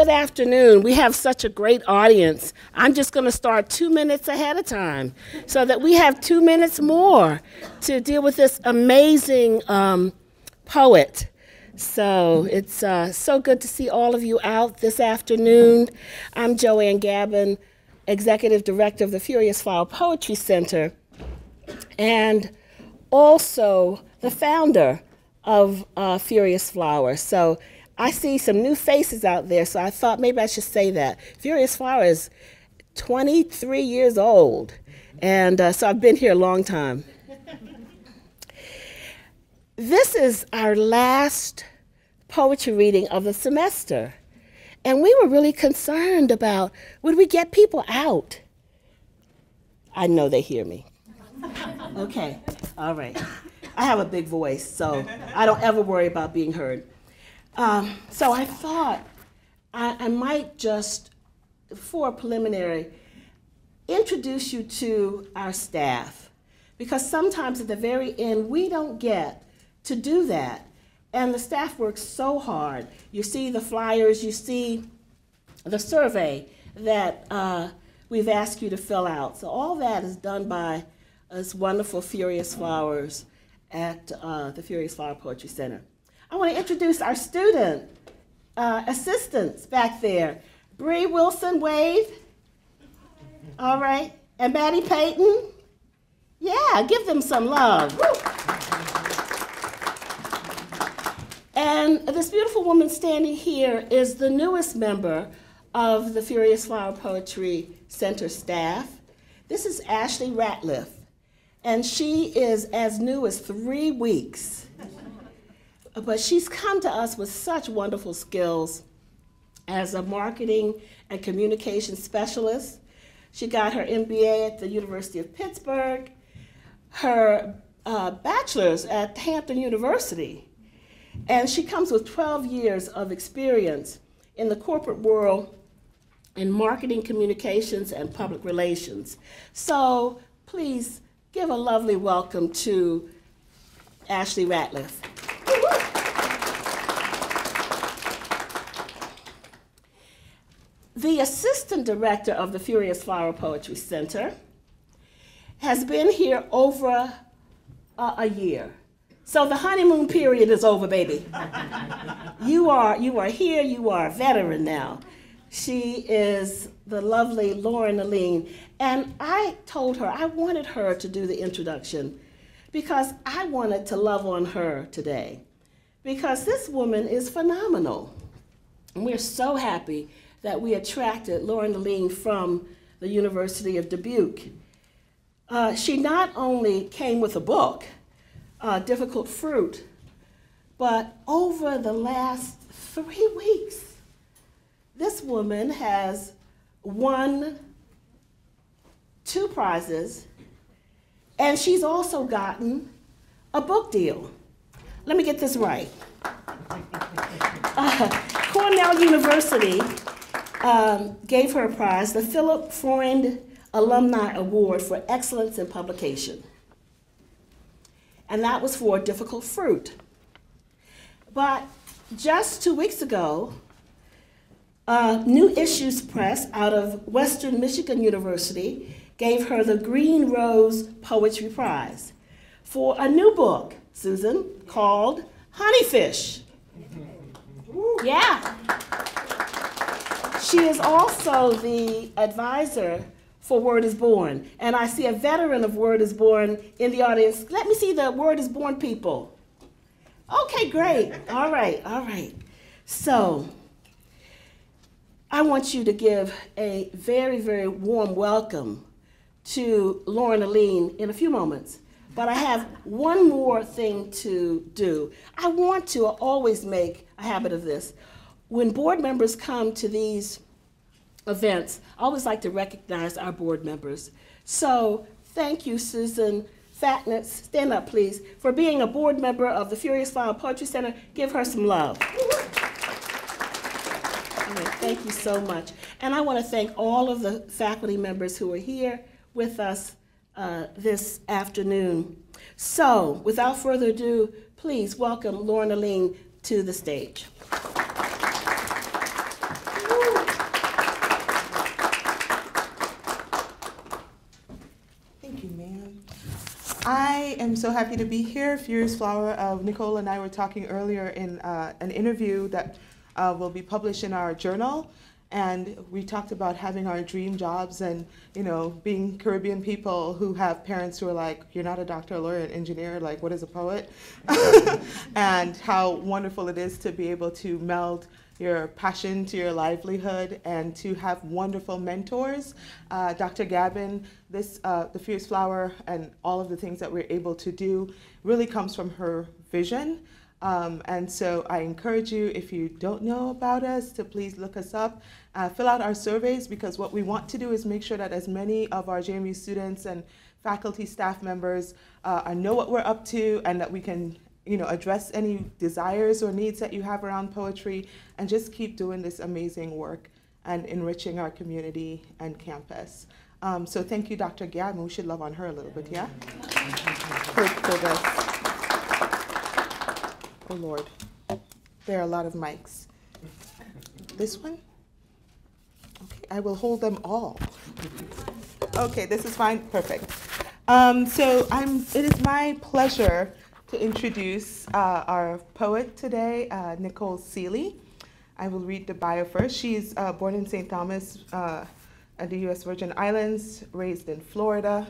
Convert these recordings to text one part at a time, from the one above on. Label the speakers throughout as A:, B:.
A: good afternoon. We have such a great audience. I'm just going to start 2 minutes ahead of time so that we have 2 minutes more to deal with this amazing poet. So it's so good to see all of you out this afternoon. I'm Joanne Gavin, Executive Director of the Furious Flower Poetry Center, and also the founder of Furious Flower. So I see some new faces out there, so I thought maybe I should say that. Furious Flower is 23 years old, and so I've been here a long time. This is our last poetry reading of the semester, and we were really concerned about, would we get people out? I know they hear me. Okay, all right. I have a big voice, so I don't ever worry about being heard. So I thought I might just, for a preliminary, introduce you to our staff, because sometimes at the very end we don't get to do that, and the staff works so hard. You see the flyers, you see the survey that we've asked you to fill out. So all that is done by us wonderful Furious Flowers at the Furious Flower Poetry Center. I want to introduce our student assistants back there. Bree Wilson Wade, all right, and Maddie Payton. Yeah, give them some love. And this beautiful woman standing here is the newest member of the Furious Flower Poetry Center staff. This is Ashley Ratliff, and she is as new as 3 weeks. But she's come to us with such wonderful skills as a marketing and communication specialist. She got her MBA at the University of Pittsburgh, her bachelor's at Hampton University, and she comes with 12 years of experience in the corporate world in marketing, communications, and public relations. So please give a lovely welcome to Ashley Ratliff. The assistant director of the Furious Flower Poetry Center has been here over a year. So the honeymoon period is over, baby. You are here, you are a veteran now. She is the lovely Lauren Aline. And I told her I wanted her to do the introduction because I wanted to love on her today. Because this woman is phenomenal. And we're so happy that we attracted Lauren Aline from the University of Dubuque. She not only came with a book, Difficult Fruit, but over the last 3 weeks, this woman has won 2 prizes, and she's also gotten a book deal. Let me get this right. Cornell University gave her a prize, the Philip Freund Alumni Award for Excellence in Publication. And that was for Difficult Fruit. But just 2 weeks ago, New Issues Press out of Western Michigan University gave her the Green Rose Poetry Prize for a new book, Susan, called Honeyfish. Yeah. She is also the advisor for Word is Born. And I see a veteran of Word is Born in the audience. Let me see the Word is Born people. Okay, great. All right, all right. So I want you to give a very, very warm welcome to Lauren Aline in a few moments. But I have one more thing to do. I want to always make a habit of this. When board members come to these events, I always like to recognize our board members. So thank you, Susan Fatnitz, stand up please, for being a board member of the Furious Flower Poetry Center. Give her some love. Thank you so much. And I want to thank all of the faculty members who are here with us this afternoon. So without further ado, please welcome Lauren Aline to the stage.
B: I am so happy to be here. Furious Flower. Nicole and I were talking earlier in an interview that will be published in our journal. And we talked about having our dream jobs and, you know, being Caribbean people who have parents who are like, you're not a doctor, a lawyer, an engineer, like, what is a poet? And how wonderful it is to be able to meld your passion to your livelihood and to have wonderful mentors. Dr. Gabin, the Fierce Flower and all of the things that we're able to do really comes from her vision. And so I encourage you, if you don't know about us, to please look us up. Fill out our surveys, because what we want to do is make sure that as many of our JMU students and faculty staff members know what we're up to, and that we can, you know, address any desires or needs that you have around poetry, and just keep doing this amazing work and enriching our community and campus. So thank you, Dr. Gabin. We should love on her a little bit, yeah? For this. Oh, Lord. There are a lot of mics. This one? Okay, I will hold them all. Okay, this is fine. Perfect. It is my pleasure to introduce our poet today, Nicole Selaey. I will read the bio first. She's born in St.Thomas at the U.S. Virgin Islands, raised in Florida.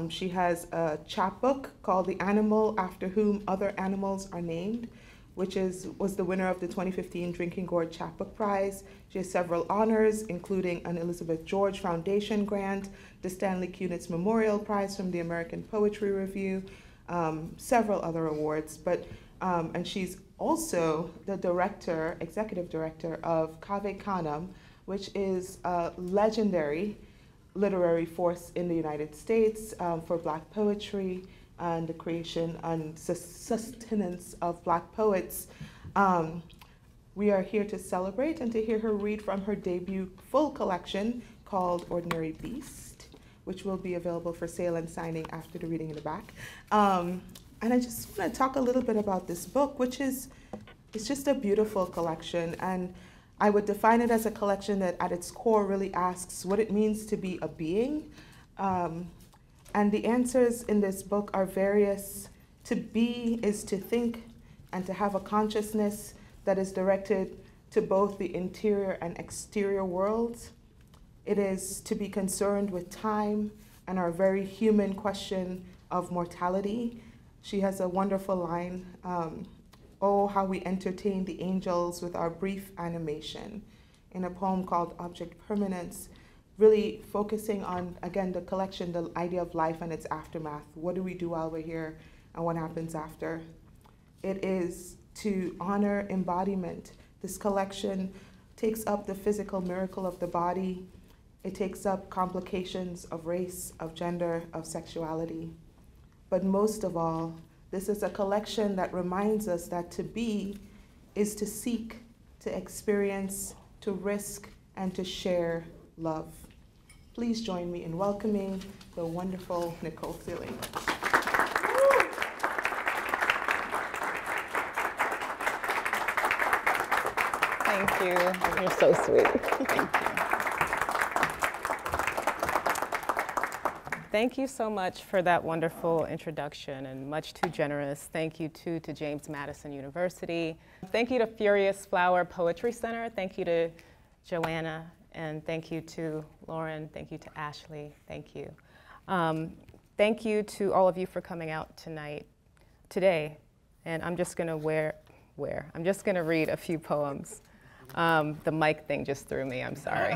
B: She has a chapbook called The Animal After Whom Other Animals Are Named, which was the winner of the 2015 Drinking Gourd Chapbook Prize. She has several honors, including an Elizabeth George Foundation grant, the Stanley Kunitz Memorial Prize from the American Poetry Review, several other awards. And she's also the executive director of Cave Canem, which is a legendary literary force in the United States for Black poetry and the creation and sustenance of Black poets. We are here to celebrate and to hear her read from her debut full collection called Ordinary Beast, which will be available for sale and signing after the reading in the back. And I just want to talk a little bit about this book, which it's just a beautiful collection. And I would define it as a collection that at its core really asks what it means to be a being. And the answers in this book are various. To be is to think and to have a consciousness that is directed to both the interior and exterior worlds. It is to be concerned with time and our very human question of mortality. She has a wonderful line, oh, how we entertain the angels with our brief animation, in a poem called Object Permanence, really focusing on, again, the collection, the idea of life and its aftermath. What do we do while we're here and what happens after? It is to honor embodiment. This collection takes up the physical miracle of the body. It takes up complications of race, of gender, of sexuality. But most of all, this is a collection that reminds us that to be is to seek, to experience, to risk, and to share love. Please join me in welcoming the wonderful Nicole Selaey.
C: Thank you. You're so sweet. Thank you. Thank you so much for that wonderful introduction, and much too generous. Thank you too to James Madison University. Thank you to Furious Flower Poetry Center. Thank you to Joanna, and thank you to Lauren. Thank you to Ashley. Thank you. Thank you to all of you for coming out today. And I'm just gonna I'm just gonna read a few poems. The mic thing just threw me, I'm sorry.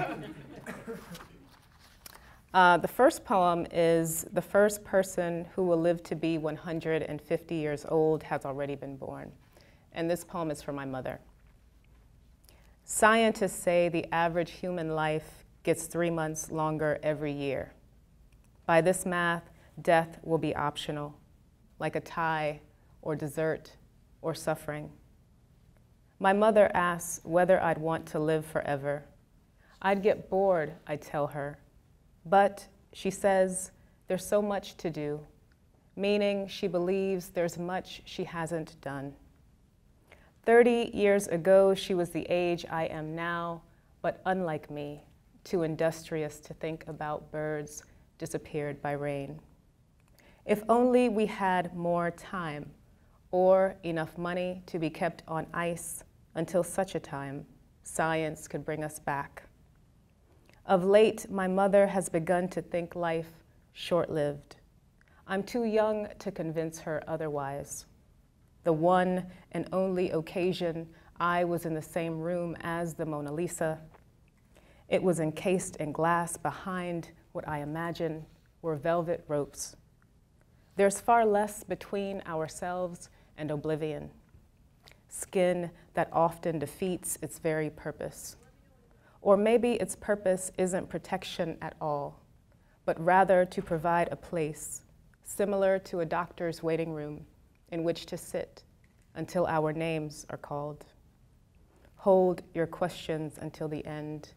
C: The first poem is "The first person who will live to be 150 years old has already been born." And this poem is for my mother. Scientists say the average human life gets 3 months longer every year. By this math, death will be optional, like a tie or dessert or suffering. My mother asks whether I'd want to live forever. I'd get bored, I tell her. But, she says, there's so much to do, meaning she believes there's much she hasn't done. 30 years ago, she was the age I am now, but unlike me, too industrious to think about birds disappeared by rain. If only we had more time or enough money to be kept on ice until such a time science could bring us back. Of late, my mother has begun to think life short-lived. I'm too young to convince her otherwise. The one and only occasion I was in the same room as the Mona Lisa, it was encased in glass behind what I imagine were velvet ropes. There's far less between ourselves and oblivion, skin that often defeats its very purpose. Or maybe its purpose isn't protection at all, but rather to provide a place similar to a doctor's waiting room in which to sit until our names are called. Hold your questions until the end.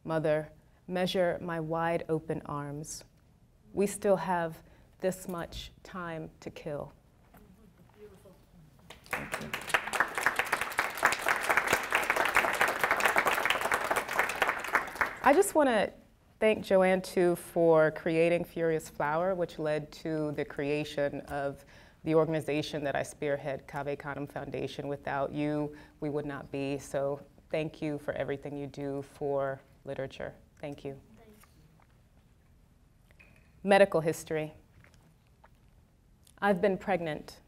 C: Mother, measure my wide open arms. We still have this much time to kill.
D: Beautiful.
C: Thank you. I just want to thank Joanne, too, for creating Furious Flower, which led to the creation of the organization that I spearhead, Cave Canem Foundation. Without you, we would not be. So thank you for everything you do for literature. Thank you. Medical history. I've been pregnant.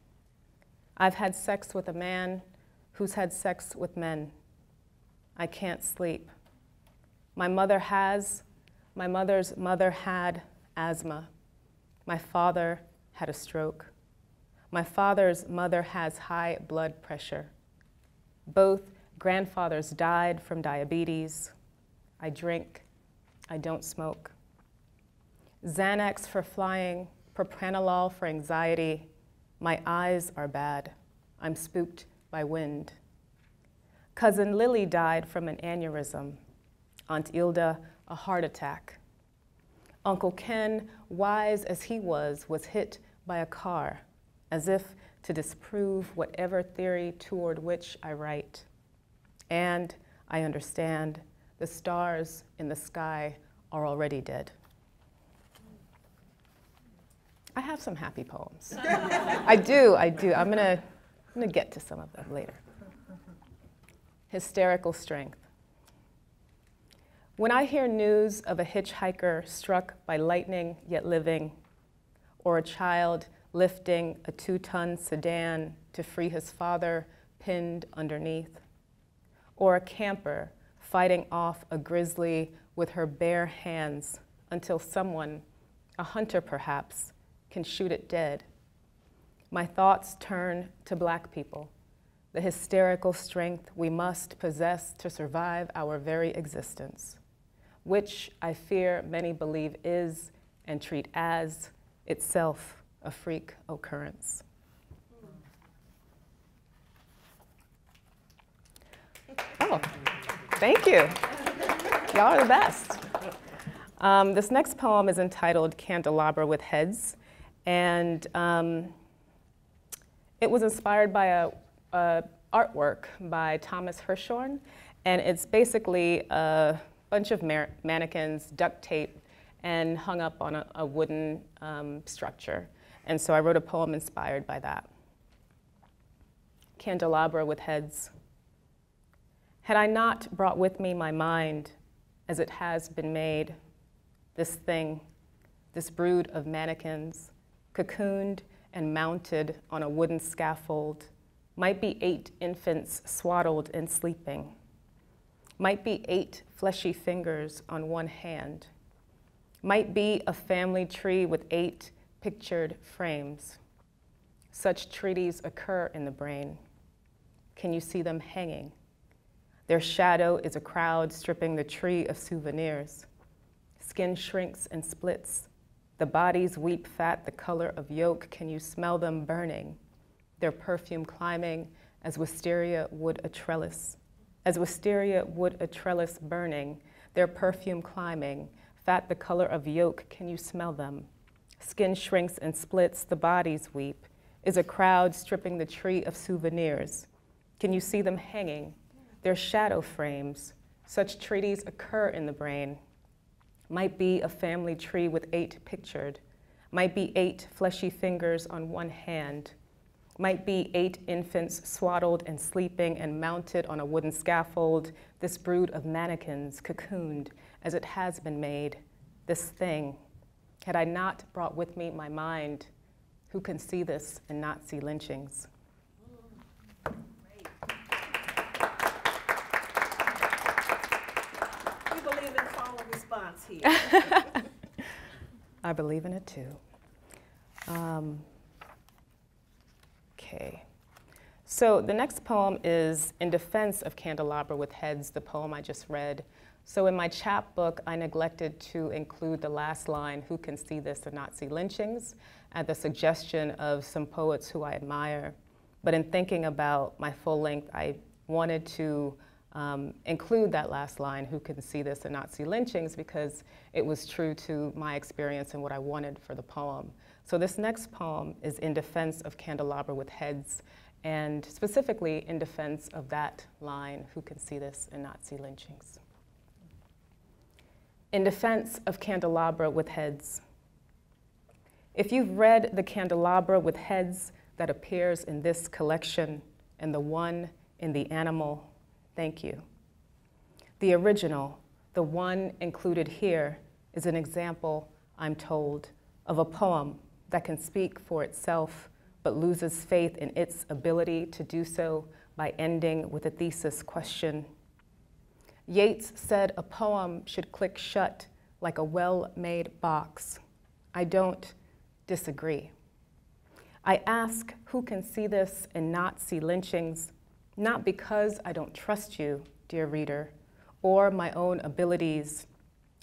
C: I've had sex with a man who's had sex with men. I can't sleep. My mother's mother had asthma. My father had a stroke. My father's mother has high blood pressure. Both grandfathers died from diabetes. I drink. I don't smoke. Xanax for flying, propranolol for anxiety. My eyes are bad. I'm spooked by wind. Cousin Lily died from an aneurysm. Aunt Ilda, a heart attack. Uncle Ken, wise as he was hit by a car, as if to disprove whatever theory toward which I write. And I understand the stars in the sky are already dead. I have some happy poems. I do. I'm gonna get to some of them later. Hysterical Strength. When I hear news of a hitchhiker struck by lightning yet living, or a child lifting a 2-ton sedan to free his father pinned underneath, or a camper fighting off a grizzly with her bare hands until someone, a hunter perhaps, can shoot it dead, my thoughts turn to Black people, the hysterical strength we must possess to survive our very existence, which I fear many believe is and treat as itself a freak occurrence. Oh, thank you. Y'all are the best. This next poem is entitled Candelabra with Heads, and it was inspired by a artwork by Thomas Hirshhorn, and it's basically a bunch of mannequins duct taped and hung up on a wooden structure. And so I wrote a poem inspired by that. Candelabra with Heads. Had I not brought with me my mind as it has been made, this thing, this brood of mannequins, cocooned and mounted on a wooden scaffold, might be 8 infants swaddled and sleeping, might be 8 fleshy fingers on one hand, might be a family tree with 8 pictured frames. Such treaties occur in the brain. Can you see them hanging? Their shadow is a crowd stripping the tree of souvenirs. Skin shrinks and splits. The bodies weep fat the color of yolk. Can you smell them burning? Their perfume climbing as wisteria would a trellis. As wisteria would a trellis burning, their perfume climbing, fat the color of yolk, can you smell them? Skin shrinks and splits, the bodies weep. Is a crowd stripping the tree of souvenirs? Can you see them hanging? Their shadow frames. Such treaties occur in the brain. Might be a family tree with 8 pictured. might be 8 fleshy fingers on one hand, might be 8 infants swaddled and sleeping and mounted on a wooden scaffold, this brood of mannequins cocooned as it has been made, this thing. Had I not brought with me my mind, who can see this and not see lynchings?
A: We believe in call and response here.
C: I believe in it too. Okay. So the next poem is In Defense of Candelabra with Heads, the poem I just read. So in my chapbook, I neglected to include the last line, who can see this and not see lynchings, at the suggestion of some poets who I admire. But in thinking about my full length, I wanted to include that last line, who can see this and not see lynchings, because it was true to my experience and what I wanted for the poem. So this next poem is In Defense of Candelabra with Heads, and specifically in defense of that line, who can see this and not see lynchings. In defense of candelabra with heads. If you've read the candelabra with heads that appears in this collection and the one in the animal, thank you. The original, the one included here, is an example, I'm told, of a poem that can speak for itself but loses faith in its ability to do so by ending with a thesis question. Yeats said a poem should click shut like a well-made box. I don't disagree. I ask who can see this and not see lynchings, not because I don't trust you, dear reader, or my own abilities.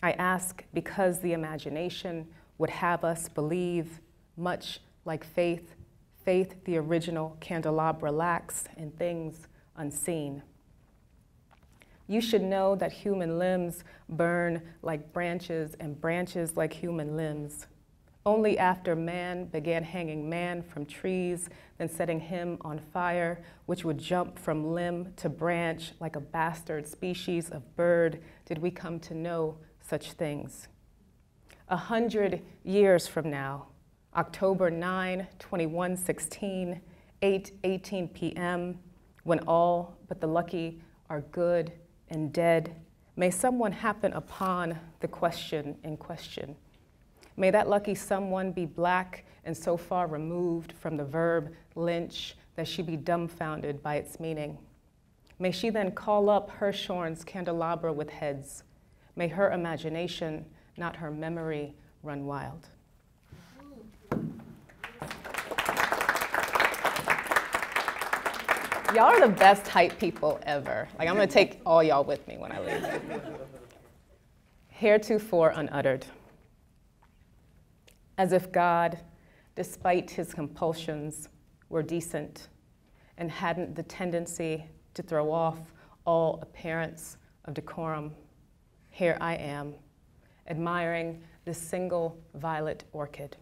C: I ask because the imagination would have us believe, much like faith, faith the original candelabra lacks in things unseen. You should know that human limbs burn like branches and branches like human limbs. Only after man began hanging man from trees, then setting him on fire, which would jump from limb to branch like a bastard species of bird, did we come to know such things. 100 years from now, October 9, 2116, 8:18 p.m., when all but the lucky are good and dead, may someone happen upon the question in question. May that lucky someone be black and so far removed from the verb lynch that she be dumbfounded by its meaning. May she then call up Hirshhorn's candelabra with heads. May her imagination, not her memory, run wild. Y'all are the best hype people ever. Like, I'm gonna take all y'all with me when I leave. Heretofore unuttered. As if God, despite his compulsions, were decent and hadn't the tendency to throw off all appearance of decorum, here I am, admiring this single violet orchid.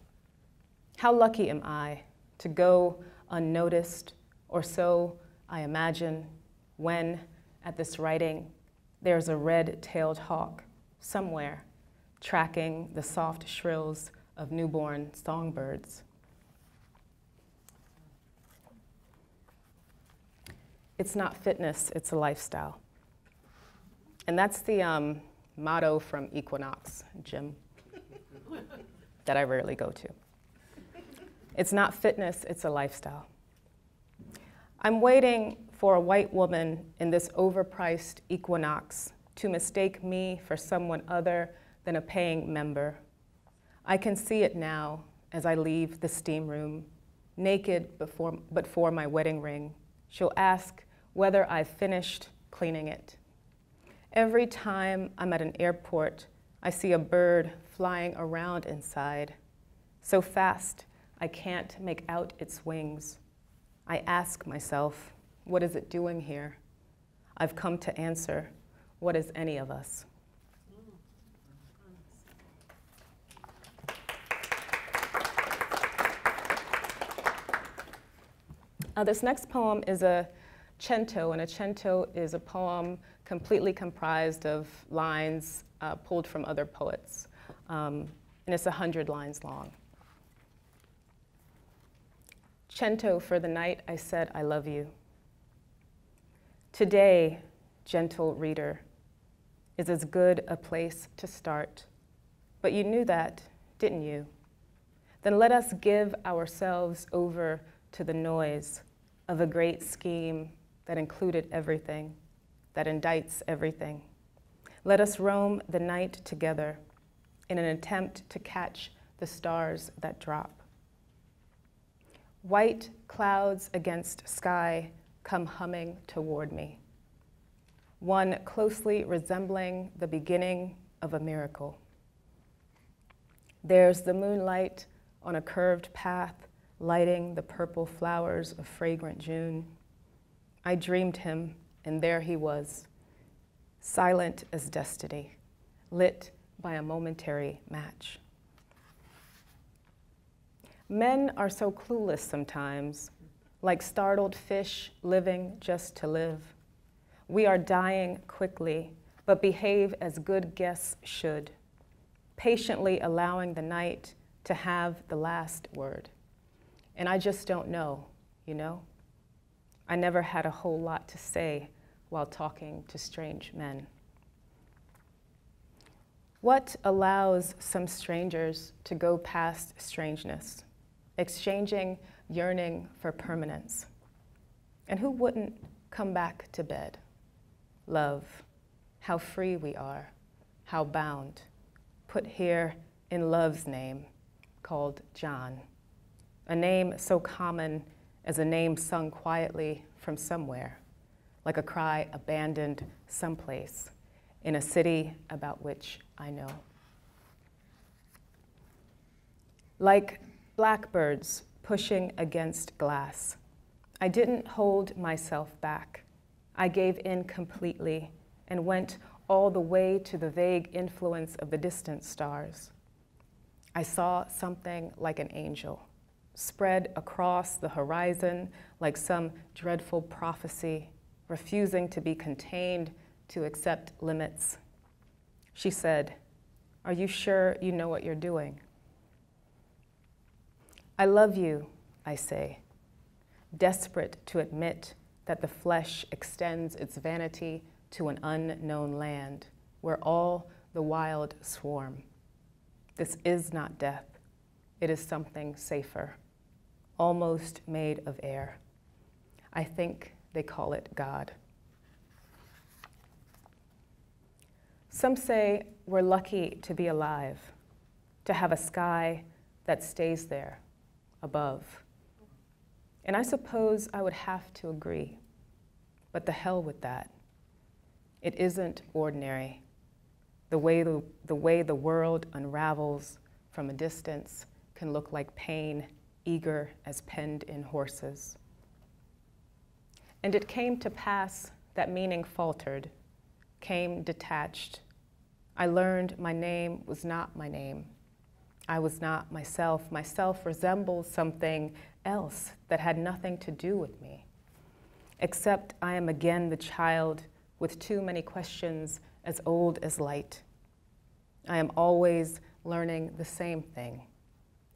C: How lucky am I to go unnoticed, or so I imagine, when, at this writing, there's a red-tailed hawk somewhere tracking the soft shrills of newborn songbirds. It's not fitness, it's a lifestyle. And that's the motto from Equinox Gym that I rarely go to. It's not fitness, it's a lifestyle. I'm waiting for a white woman in this overpriced Equinox to mistake me for someone other than a paying member. I can see it now as I leave the steam room, naked but for my wedding ring. She'll ask whether I've finished cleaning it. Every time I'm at an airport, I see a bird flying around inside, so fast I can't make out its wings. I ask myself, what is it doing here? I've come to answer, what is any of us? This next poem is a cento, and a cento is a poem completely comprised of lines pulled from other poets. And it's 100 lines long. Cento for the night I said I love you. Today, gentle reader, is as good a place to start. But you knew that, didn't you? Then let us give ourselves over to the noise of a great scheme that included everything, that indicts everything. Let us roam the night together in an attempt to catch the stars that drop. White clouds against sky come humming toward me, one closely resembling the beginning of a miracle. There's the moonlight on a curved path, lighting the purple flowers of fragrant June. I dreamed him, and there he was, silent as destiny, lit by a momentary match. Men are so clueless sometimes, like startled fish living just to live. We are dying quickly, but behave as good guests should, patiently allowing the night to have the last word. And I just don't know, you know? I never had a whole lot to say while talking to strange men. What allows some strangers to go past strangeness, exchanging yearning for permanence? And who wouldn't come back to bed? Love, how free we are, how bound, put here in love's name, called John, a name so common as a name sung quietly from somewhere, like a cry abandoned someplace in a city about which I know. Like blackbirds pushing against glass, I didn't hold myself back. I gave in completely and went all the way to the vague influence of the distant stars. I saw something like an angel, spread across the horizon like some dreadful prophecy, refusing to be contained, to accept limits. She said, "Are you sure you know what you're doing?" I love you, I say, desperate to admit that the flesh extends its vanity to an unknown land where all the wild swarm. This is not death. It is something safer, almost made of air. I think they call it God. Some say we're lucky to be alive, to have a sky that stays there, above. And I suppose I would have to agree, but the hell with that. It isn't ordinary. The way the world unravels from a distance can look like pain, eager as penned-in horses. And it came to pass that meaning faltered, came detached. I learned my name was not my name. I was not myself. Myself resembles something else that had nothing to do with me, except I am again the child with too many questions as old as light. I am always learning the same thing.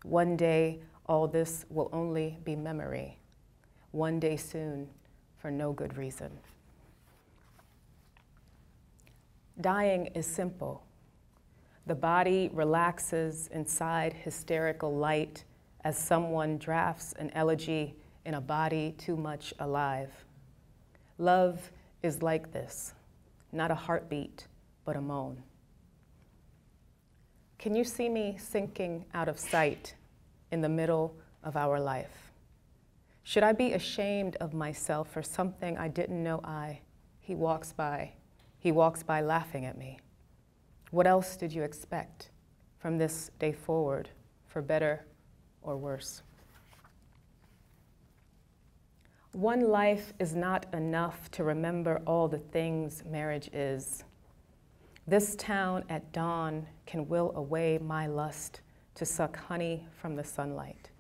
C: One day, all this will only be memory. One day soon, for no good reason. Dying is simple. The body relaxes inside hysterical light as someone drafts an elegy in a body too much alive. Love is like this, not a heartbeat, but a moan. Can you see me sinking out of sight in the middle of our life? Should I be ashamed of myself for something I didn't know He walks by laughing at me. What else did you expect from this day forward, for better or worse? One life is not enough to remember all the things marriage is. This town at dawn can will away my lust to suck honey from the sunlight.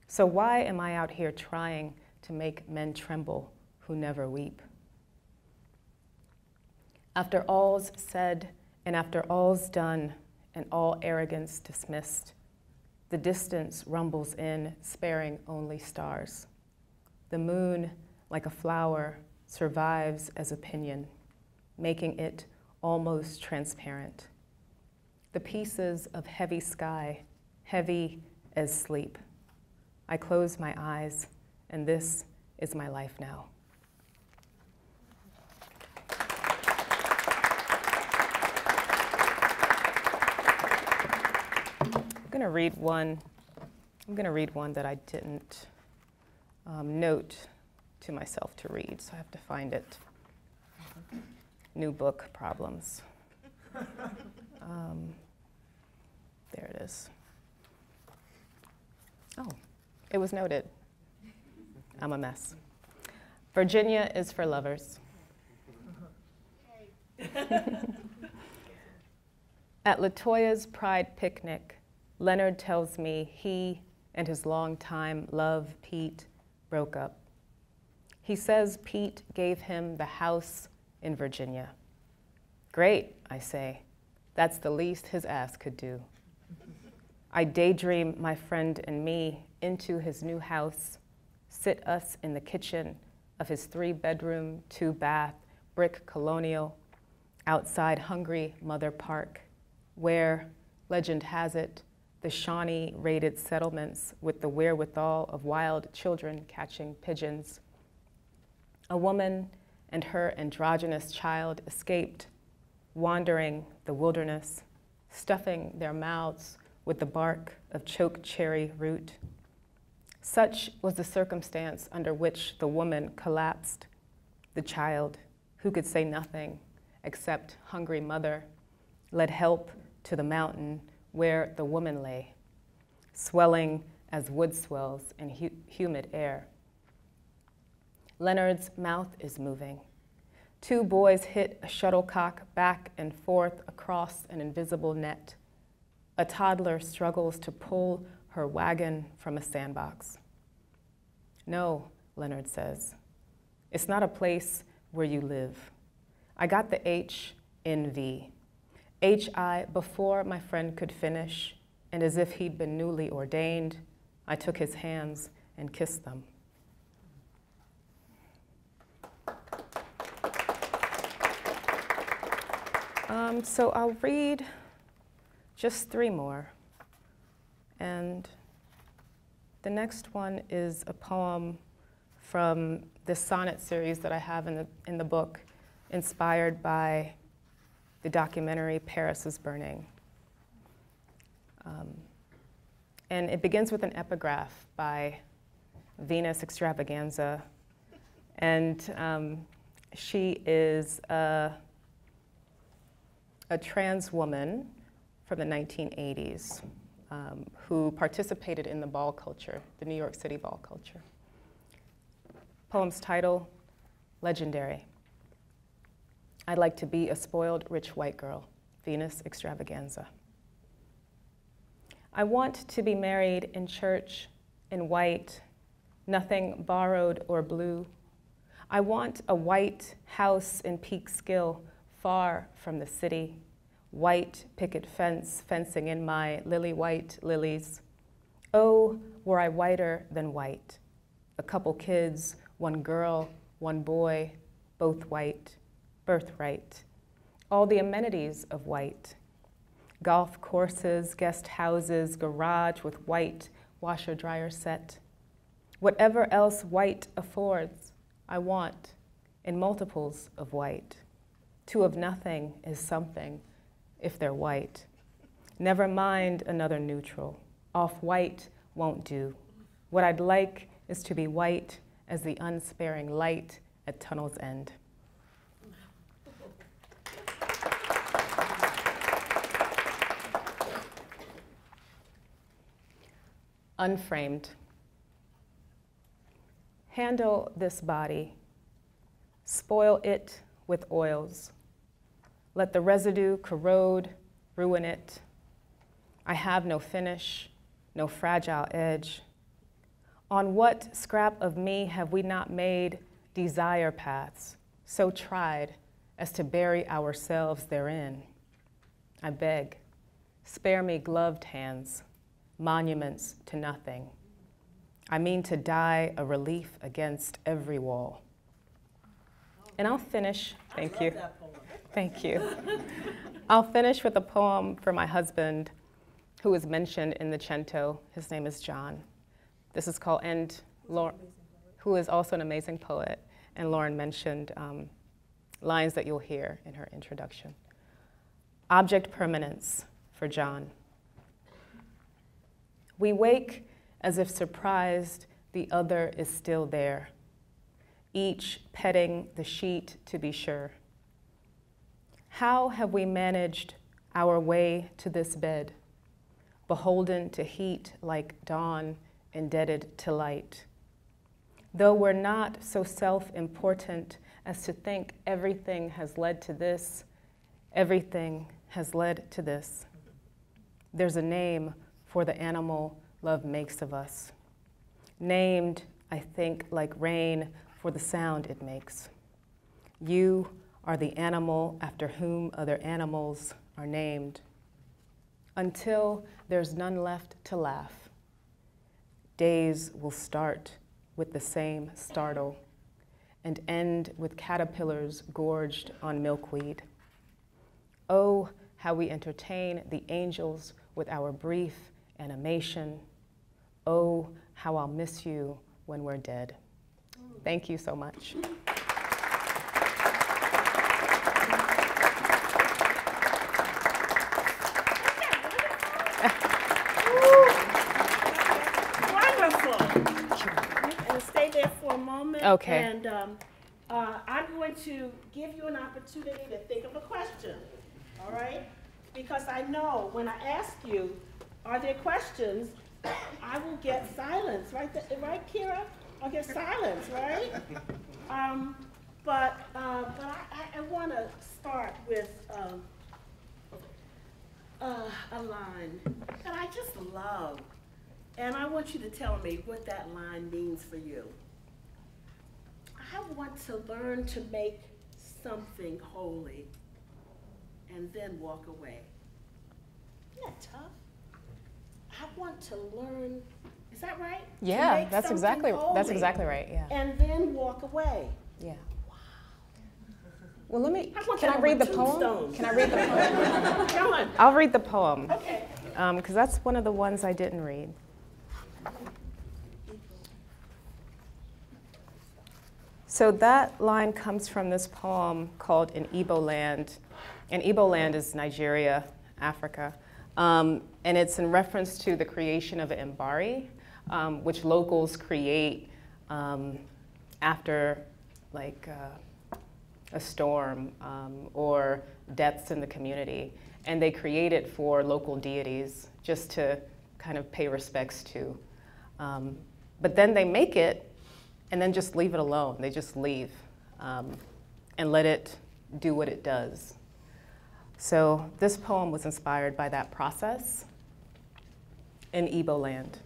C: So why am I out here trying to make men tremble who never weep? After all's said and after all's done and all arrogance dismissed, The distance rumbles in, sparing only stars. The moon, like a flower, survives as a pinion, making it almost transparent. The pieces of heavy sky, heavy as sleep. I close my eyes, and this is my life now. I'm going to read one that I didn't note to myself to read, so I have to find it. New book problems. There it is. Oh, it was noted. I'm a mess. Virginia is for lovers. At LaToya's Pride picnic, Leonard tells me he and his longtime love, Pete, broke up. He says Pete gave him the house in Virginia. Great, I say. That's the least his ass could do. I daydream my friend and me into his new house, sit us in the kitchen of his 3-bedroom, 2-bath, brick colonial, outside hungry Mother Park, where, legend has it, the Shawnee raided settlements with the wherewithal of wild children catching pigeons. A woman and her androgynous child escaped, wandering the wilderness, stuffing their mouths with the bark of choke cherry root. Such was the circumstance under which the woman collapsed. The child, who could say nothing except hungry mother, led help to the mountain where the woman lay, swelling as wood swells in humid air. Leonard's mouth is moving. 2 boys hit a shuttlecock back and forth across an invisible net. A toddler struggles to pull her wagon from a sandbox. No, Leonard says, it's not a place where you live. I got the H in V. H-I before my friend could finish, and as if he'd been newly ordained, I took his hands and kissed them. So I'll read just 3 more. And the next one is a poem from the sonnet series that I have in the book, inspired by the documentary Paris is Burning. And it begins with an epigraph by Venus Extravaganza. And she is a trans woman from the 1980s who participated in the ball culture, the New York City ball culture. Poem's title, Legendary. I'd like to be a spoiled rich white girl, Venus Extravaganza. I want to be married in church, in white, nothing borrowed or blue. I want a white house in Peekskill, far from the city, white picket fence fencing in my lily white lilies. Oh, were I whiter than white. A couple kids, 1 girl, 1 boy, both white, birthright. All the amenities of white. Golf courses, guest houses, garage with white washer dryer set. Whatever else white affords, I want in multiples of white. 2 of nothing is something if they're white. Never mind another neutral. Off-white won't do. What I'd like is to be white as the unsparing light at tunnel's end. Unframed. Handle this body. Spoil it with oils. Let the residue corrode, ruin it. I have no finish, no fragile edge. On what scrap of me have we not made desire paths, so tried as to bury ourselves therein? I beg, spare me gloved hands. monuments to nothing. I mean to die a relief against every wall. And I'll finish, thank you. Thank you. I'll finish with a poem for my husband, who is mentioned in the Cento. His name is John. This is called, and Lauren, who is also an amazing poet, and Lauren mentioned lines that you'll hear in her introduction. Object Permanence for John. We wake as if surprised the other is still there, each petting the sheet to be sure. How have we managed our way to this bed, beholden to heat like dawn, indebted to light? Though we're not so self-important as to think everything has led to this, everything has led to this. There's a name for the animal love makes of us. Named, I think, like rain for the sound it makes. You are the animal after whom other animals are named. Until there's none left to laugh, days will start with the same startle and end with caterpillars gorged on milkweed. Oh, how we entertain the angels with our brief animation. Oh, how I'll miss you when we're dead. Thank you so much. Okay.
A: And I'm going to give you an opportunity to think of a question, all right? Because I know when I ask you, are there questions, I will get silence, right, right, Kira? I'll get silence, right? But I want to start with a line that I just love, and I want you to tell me what that line means for you. I want to learn to make something holy and then walk away. Isn't that tough? I want to learn, is that right?
C: Yeah, that's exactly right, yeah.
A: And then walk away.
C: Yeah.
A: Wow.
C: Well, can I read the poem? Can I read the poem?
A: Come on.
C: I'll read the poem.
A: Okay.
C: Because that's one of the ones I didn't read. So that line comes from this poem called In Igbo Land. And Igbo Land is Nigeria, Africa. And it's in reference to the creation of an mbari, which locals create after like a storm or deaths in the community. And they create it for local deities just to kind of pay respects to. But then they make it and then just leave it alone. They just leave and let it do what it does. So this poem was inspired by that process in Igbo Land.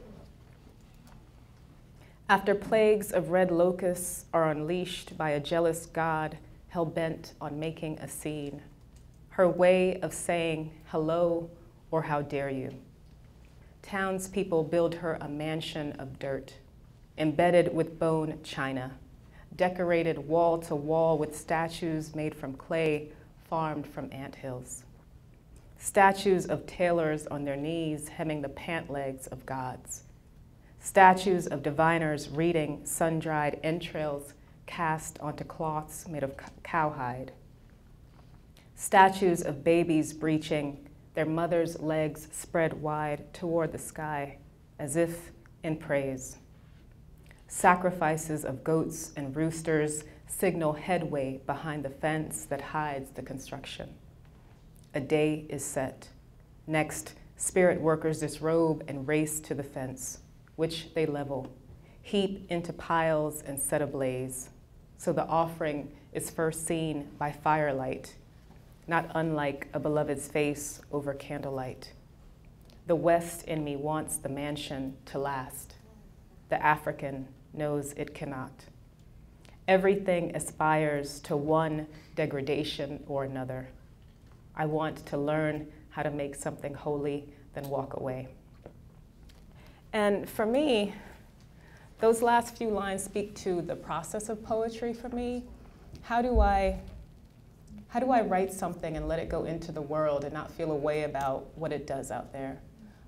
C: After plagues of red locusts are unleashed by a jealous god hell-bent on making a scene, her way of saying hello or how dare you. Townspeople build her a mansion of dirt, embedded with bone china, decorated wall to wall with statues made from clay farmed from anthills. Statues of tailors on their knees hemming the pant legs of gods. Statues of diviners reading sun-dried entrails cast onto cloths made of cowhide. Statues of babies breeching, their mother's legs spread wide toward the sky, as if in praise. Sacrifices of goats and roosters signal headway behind the fence that hides the construction. A day is set. Next, spirit workers disrobe and race to the fence, which they level, heap into piles and set ablaze. So the offering is first seen by firelight, not unlike a beloved's face over candlelight. The West in me wants the mansion to last. The African knows it cannot. Everything aspires to one degradation or another. I want to learn how to make something holy, then walk away. And for me, those last few lines speak to the process of poetry for me. How do I write something and let it go into the world and not feel a way about what it does out there?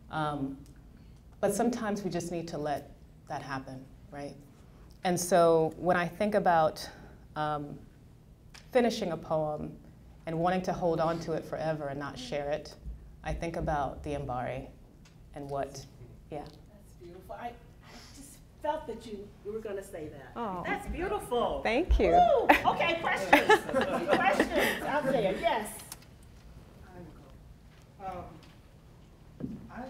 C: But sometimes we just need to let that happen, right? And so when I think about finishing a poem and wanting to hold on to it forever and not share it, I think about the Mbari and what, yeah.
A: That's beautiful. I just felt that you were going to say that.
C: Oh.
A: That's beautiful.
C: Thank you.
A: Woo. Okay, questions. Questions out there, yes.
D: Hi, Nicole. I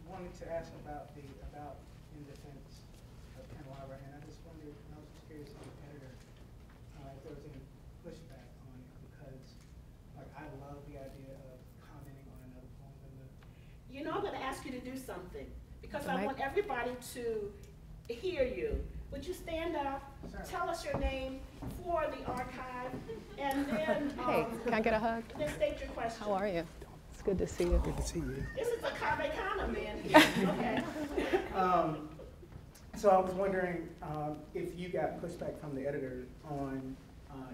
D: wanted to ask about In Defense of Candelabra, and I just wondered, I was just curious on the editor, if there was any pushback on it, because like I love the idea of commenting on another poem in the.
A: You know, I'm going to ask you to do something because I want everybody to hear you. Would you stand up, tell us your name for the archive, and then
C: Hey, can I get a hug?
A: then state your question.
C: How are you? It's good to see you.
D: Good to see you.
A: This is a Kavekana man here. Okay.
D: So I was wondering if you got pushback from the editor on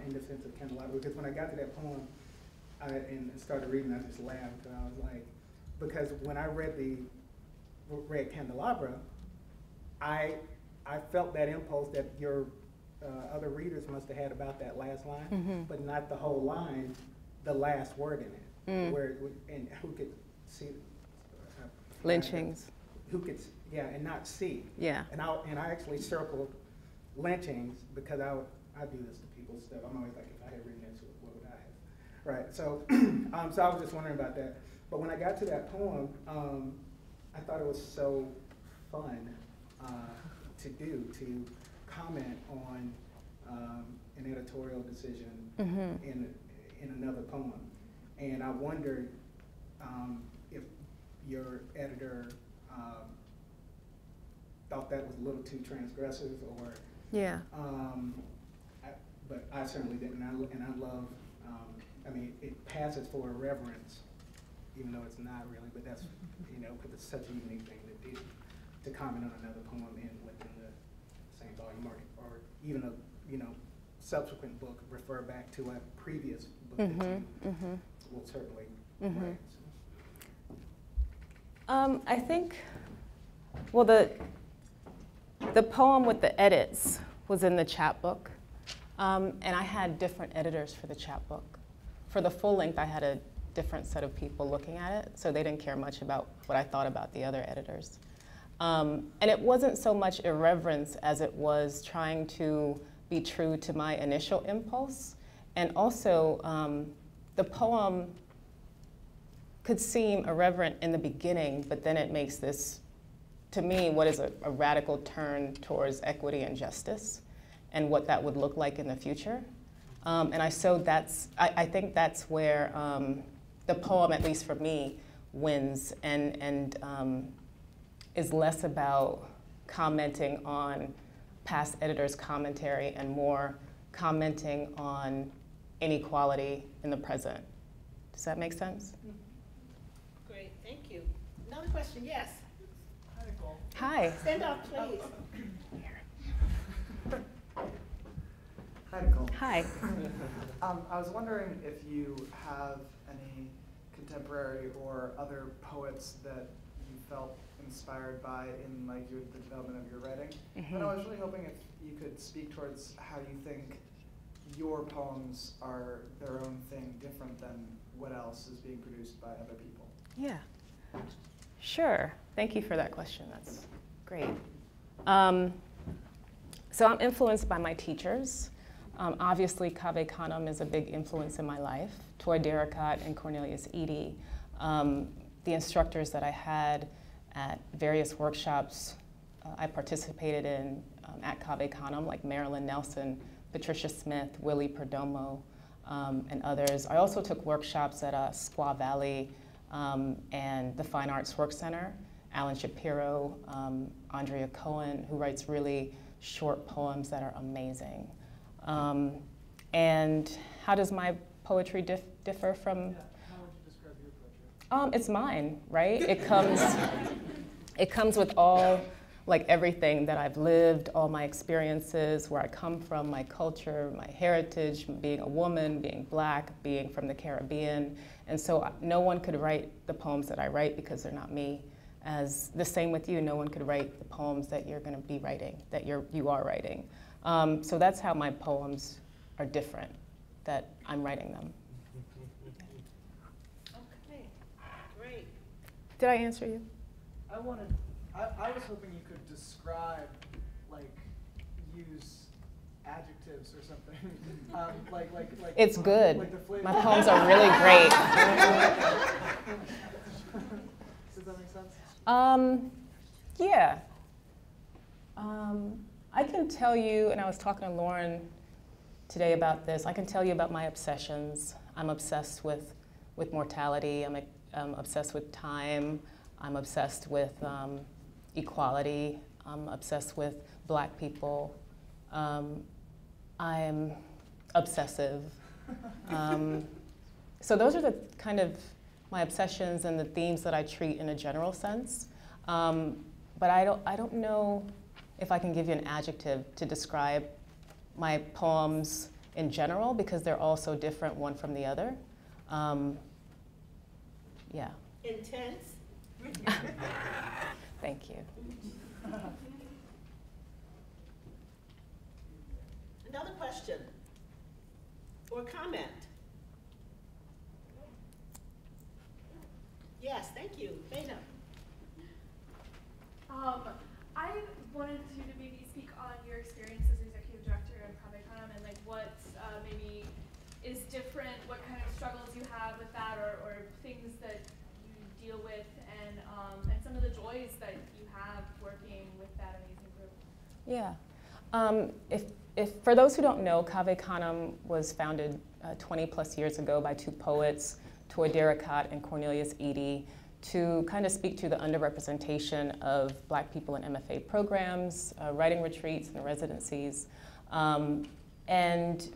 D: In Defense of Candelabra, because when I got to that poem and started reading, I just laughed, and I was like, because when I read Candelabra, I felt that impulse that your other readers must have had about that last line, but not the whole line, the last word in it. Where and who could see
C: Lynchings.
D: who could and not see.
C: Yeah.
D: And I actually circled lynchings because I do this to people's stuff. I'm always like, if I had written this, what would I have? Right. So so I was just wondering about that. But when I got to that poem, I thought it was so fun to do, to comment on an editorial decision in another poem. And I wondered if your editor thought that was a little too transgressive, or
C: Yeah.
D: but I certainly didn't. And I love. I mean, it passes for irreverence, even though it's not really. But that's because it's such a unique thing to do, to comment on another poem within the same volume, or even a subsequent book, refer back to a previous book that you will certainly write.
C: I think, well, the poem with the edits was in the chapbook, and I had different editors for the chapbook. For the full length, I had a different set of people looking at it, so they didn't care much about what I thought about the other editors. And it wasn't so much irreverence as it was trying to be true to my initial impulse. And also, the poem could seem irreverent in the beginning, but then it makes this, to me, what is a radical turn towards equity and justice and what that would look like in the future. And I think that's where the poem, at least for me, wins and is less about commenting on past editors' commentary and more commenting on inequality in the present. Does that make sense?
A: Great, thank you. Another question, yes.
D: Hi, Nicole.
C: Hi.
A: Stand up, please.
E: Hi, Nicole.
C: Hi.
E: I was wondering if you have any contemporary or other poets that you felt inspired by in the development of your writing. And I was really hoping if you could speak towards how you think your poems are their own thing, different than what else is being produced by other people.
C: Yeah. Sure. Thank you for that question. That's great. So I'm influenced by my teachers. Obviously, Kaveh Khanum is a big influence in my life. Toy Daracot and Cornelius Eady. The instructors that I had at various workshops I participated in at Kaveh Khanum, like Marilyn Nelson, Patricia Smith, Willie Perdomo, and others. I also took workshops at Squaw Valley and the Fine Arts Work Center. Alan Shapiro, Andrea Cohen, who writes really short poems that are amazing. And how does my poetry differ from?
D: How would you describe your poetry?
C: It's mine, right? It comes, It comes with all, like everything that I've lived, all my experiences, where I come from, my culture, my heritage, being a woman, being Black, being from the Caribbean. And so no one could write the poems that I write because they're not me. As the same with you, no one could write the poems that you're going to be writing, that you are writing. So that's how my poems are different, that I'm writing them.
A: Okay, great.
C: Did I answer you?
E: I was hoping you could describe, like, use adjectives or something. Like
C: It's good.
E: Like the flavor.
C: My poems are really great.
E: Does that make sense?
C: Yeah. I can tell you, and I was talking to Lauren today about this, I can tell you about my obsessions. I'm obsessed with mortality. I'm obsessed with time. I'm obsessed with equality. I'm obsessed with Black people. I'm obsessive. So those are the kind of my obsessions and the themes that I treat in a general sense. But I don't know if I can give you an adjective to describe my poems in general, because they're all so different one from the other. Yeah.
A: Intense.
C: Thank you.
A: Another question or comment? Yes, thank you. Bena.
F: I wanted you to maybe speak on your experience as executive director of Kaveh and like what maybe is different, what kind of struggles you have with that, or things that you deal with, and some of the joys that you have working with that amazing group.
C: Yeah. If for those who don't know, Kaveh was founded 20 plus years ago by two poets, Toy Derikat and Cornelius Eady, to kind of speak to the underrepresentation of Black people in MFA programs, writing retreats and residencies. And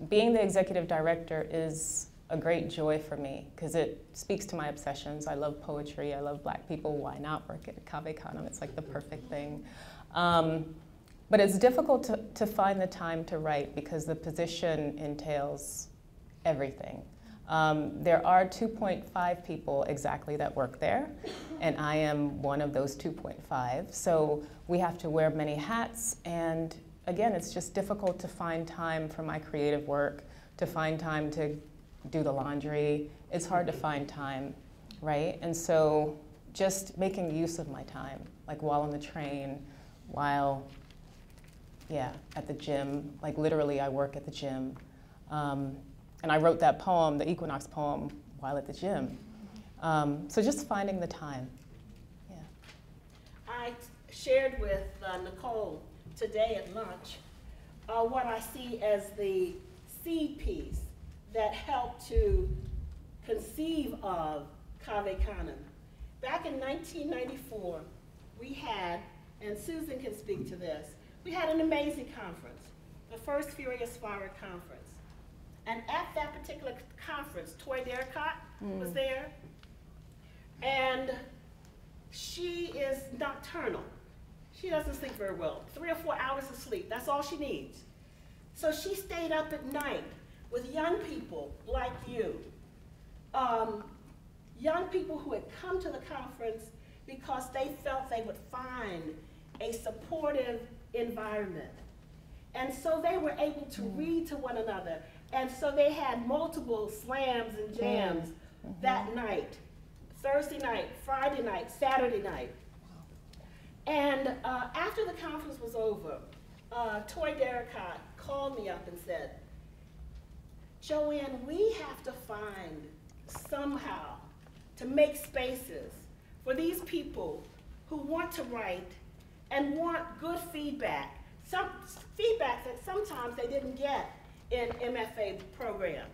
C: being the executive director is a great joy for me because it speaks to my obsessions. I love poetry, I love Black people. Why not work at Kaveh? It's like the perfect thing. But it's difficult to find the time to write because the position entails everything. There are 2.5 people exactly that work there, and I am one of those 2.5. So we have to wear many hats, and again, it's just difficult to find time for my creative work, to find time to do the laundry. It's hard to find time, right? And so just making use of my time, like while on the train, while, at the gym, like literally I work at the gym. And I wrote that poem, the Equinox poem, while at the gym. So just finding the time, yeah.
A: I shared with Nicole today at lunch what I see as the seed piece that helped to conceive of Kaveh. Back in 1994, we had, and Susan can speak to this, we had an amazing conference, the first Furious Fire Conference. And at that particular conference, Toy Derikat was there, and she is nocturnal. She doesn't sleep very well. 3 or 4 hours of sleep, that's all she needs. So she stayed up at night with young people like you, young people who had come to the conference because they felt they would find a supportive environment. And so they were able to read to one another. And so they had multiple slams and jams that night, Thursday night, Friday night, Saturday night. And after the conference was over, Toy Derikat called me up and said, Joanne, we have to find somehow to make spaces for these people who want to write and want good feedback, some feedback that sometimes they didn't get in MFA programs.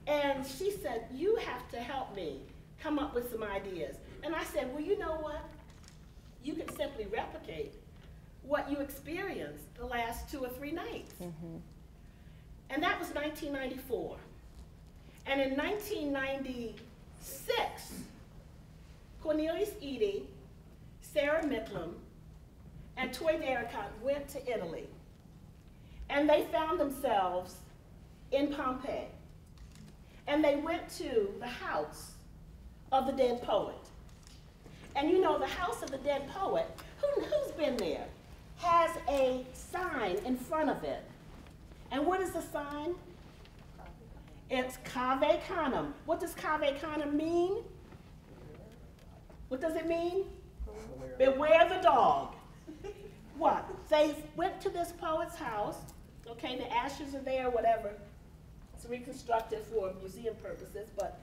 A: And she said, you have to help me come up with some ideas. And I said, well, you know what? You can simply replicate what you experienced the last 2 or 3 nights. And that was 1994. And in 1996, Cornelius Eady, Sarah Mick Whitlam and Toy Daracot went to Italy, and they found themselves in Pompeii. And they went to the house of the dead poet. And you know, the house of the dead poet, who's been there, has a sign in front of it. And what is the sign? It's Cave Canem. What does Cave Canem mean? What does it mean? Beware the dog. What? They went to this poet's house, okay, the ashes are there, whatever. It's reconstructed for museum purposes, but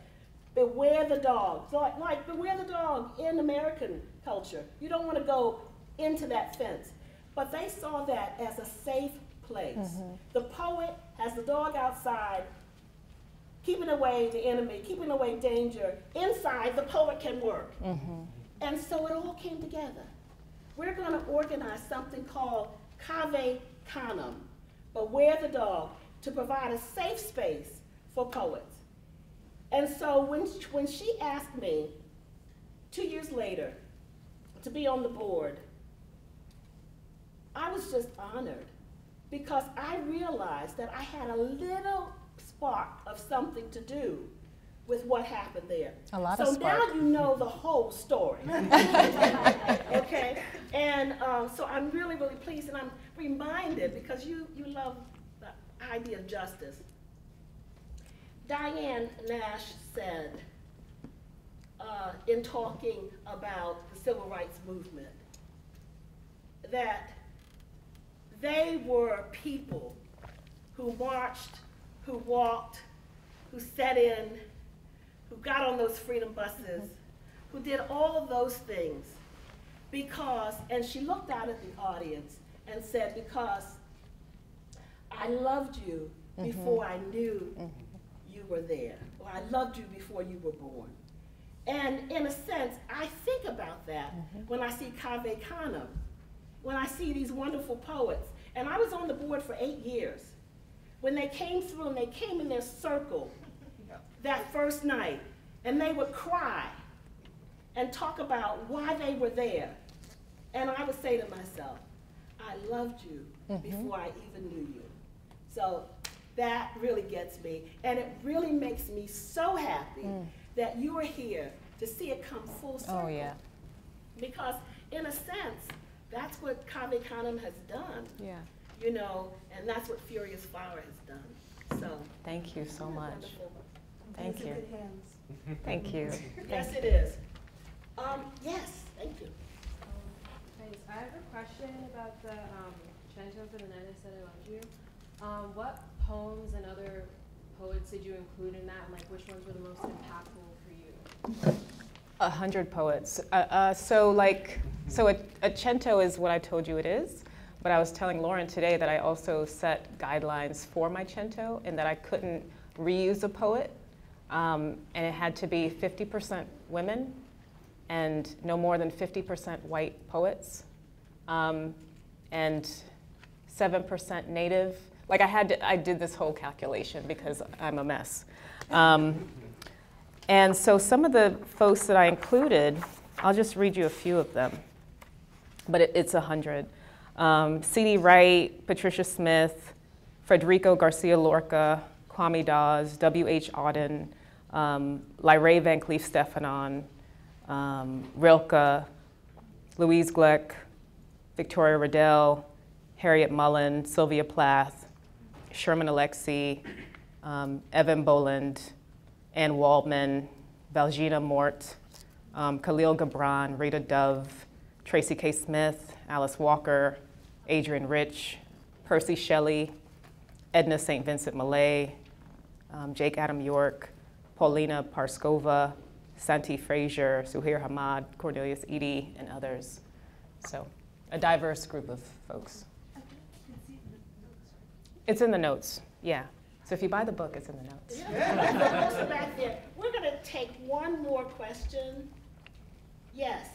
A: beware the dog. So like beware the dog in American culture. You don't want to go into that fence. But they saw that as a safe place. Mm-hmm. The poet has the dog outside, keeping away the enemy, keeping away danger. Inside, the poet can work. Mm-hmm. And so it all came together. We're going to organize something called Cave Canem, beware the dog, to provide a safe space for poets. And so when she asked me 2 years later to be on the board, I was just honored because I realized that I had a little spark of something to do with what happened there.
C: A lot
A: so
C: of spark.
A: Now you know the whole story. Okay? And so I'm really, really pleased, and I'm reminded, because you love the idea of justice. Diane Nash said, in talking about the civil rights movement, that they were people who marched, who walked, who sat in, who got on those freedom buses, who did all of those things because, and she looked out at the audience and said, because I loved you before I knew you were there, or I loved you before you were born. And in a sense, I think about that when I see Cave Canem, when I see these wonderful poets. And I was on the board for 8 years. When they came through and they came in their circle that first night, and they would cry and talk about why they were there. And I would say to myself, I loved you before I even knew you. So that really gets me. And it really makes me so happy that you are here to see it come full circle.
C: Oh, yeah.
A: Because in a sense, that's what Cave Canem has done.
C: Yeah.
A: You know, and that's what Furious Flower has done. So
C: thank you so much.
A: Wonderful.
C: Thank
B: It's in
C: you.
B: good hands.
C: Thank you.
A: Yes, it is. Yes, thank you.
G: Thanks. I have a question about the Cento for the Night I Said I Loved You. What poems and other poets did you include in that, and like which ones were the most impactful for you?
C: 100 poets. So a cento is what I told you it is, but I was telling Lauren today that I also set guidelines for my cento and that I couldn't reuse a poet, and it had to be 50% women and no more than 50% white poets, and 7% native. Like I did this whole calculation because I'm a mess. And so some of the folks that I included, I'll just read you a few of them, but it's 100. C.D. Wright, Patricia Smith, Federico Garcia Lorca, Kwame Dawes, W.H. Auden, Lyrae Van Cleef Stefanon, Rilke, Louise Gluck, Victoria Riddell, Harriet Mullen, Sylvia Plath, Sherman Alexie, Evan Boland, Anne Waldman, Valgina Mort, Khalil Gibran, Rita Dove, Tracy K. Smith, Alice Walker, Adrienne Rich, Percy Shelley, Edna St. Vincent Millay, Jake Adam York, Paulina Parskova, Santi Frazier, Suhair Hamad, Cornelius Eady, and others. So a diverse group of folks. It's in the notes, yeah. So if you buy the book, it's in the notes.
A: Yeah. Back there. We're going to take one more question. Yes.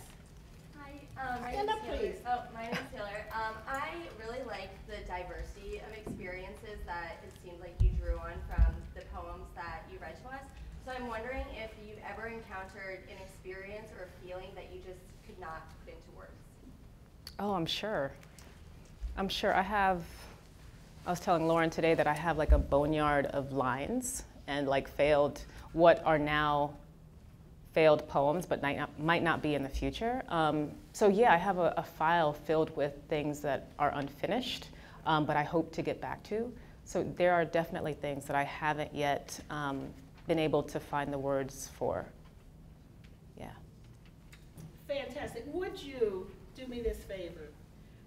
H: Hi,
A: Stand up, please.
H: Oh, my name is Taylor. I really like the diversity of experiences that it seems like you drew on from the poems that you read to us. So I'm wondering if you've ever encountered an experience or a feeling that you just could not put into words.
C: Oh, I'm sure. I'm sure. I was telling Lauren today that I have like a boneyard of lines and like what are now failed poems, but might not be in the future. So yeah, I have a file filled with things that are unfinished, but I hope to get back to. So there are definitely things that I haven't yet been able to find the words for. Yeah.
A: Fantastic. Would you do me this favor?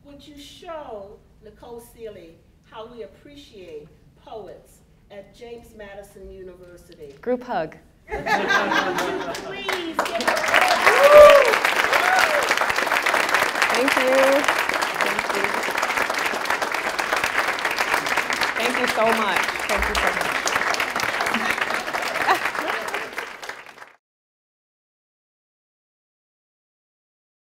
A: Would you show Nicole Selaey how we appreciate poets at James Madison University?
C: Group hug.
A: Would you please give her
C: Thank you. Thank you. Thank you so much. Thank you so much.